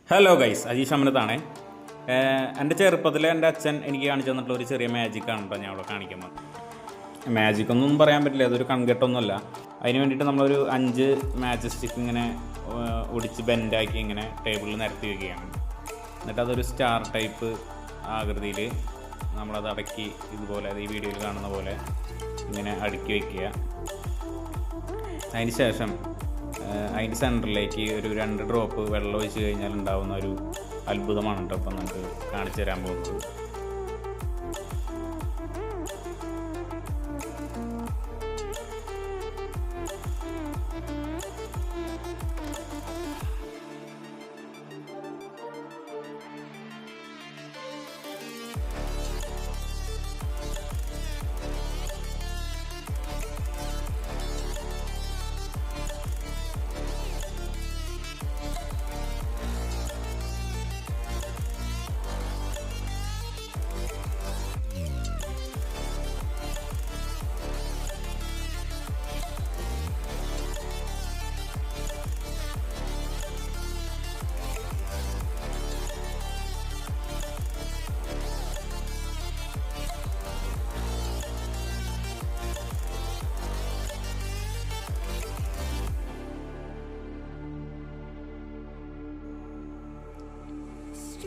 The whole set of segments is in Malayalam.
Hello guys, Ajeesh അമനത്താണ്. എൻ്റെ ചെറുപ്പത്തിൽ എൻ്റെ അച്ഛൻ എനിക്ക് കാണിച്ചു തന്നിട്ടുള്ള ഒരു ചെറിയ മാജിക്കാണ് കേട്ടോ ഞാൻ അവിടെ കാണിക്കുന്നത്. മാജിക്കൊന്നും പറയാൻ പറ്റില്ല, അതൊരു കൺകെട്ടൊന്നുമല്ല. അതിന് വേണ്ടിയിട്ട് നമ്മളൊരു 5 മാജിക് സ്റ്റിക്ക് ഇങ്ങനെ ഒടിച്ച് ബെൻഡാക്കി ഇങ്ങനെ ടേബിളിൽ നിരത്തി വയ്ക്കുകയാണ്. എന്നിട്ട് അതൊരു സ്റ്റാർ ടൈപ്പ് ആകൃതിയിൽ നമ്മളത് അടക്കി ഇതുപോലെ ഈ വീഡിയോയിൽ കാണുന്ന പോലെ ഇങ്ങനെ അടുക്കി വയ്ക്കുക. അതിന് ശേഷം അതിൻ്റെ സെൻറ്ററിലേക്ക് ഒരു 2 ഡ്രോപ്പ് വെള്ളം ഒഴിച്ച് കഴിഞ്ഞാൽ ഉണ്ടാകുന്ന ഒരു അത്ഭുതമാണ് കേട്ടോ അപ്പം നമുക്ക് കാണിച്ചു തരാൻ പോകുന്നത്.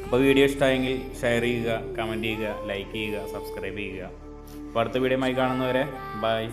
അപ്പോൾ വീഡിയോ ഇഷ്ടമായെങ്കിൽ ഷെയർ ചെയ്യുക, കമൻറ്റ് ചെയ്യുക, ലൈക്ക് ചെയ്യുക, സബ്സ്ക്രൈബ് ചെയ്യുക. അപ്പോൾ അടുത്ത വീഡിയോയുമായി കാണുന്നവരെ ബൈ.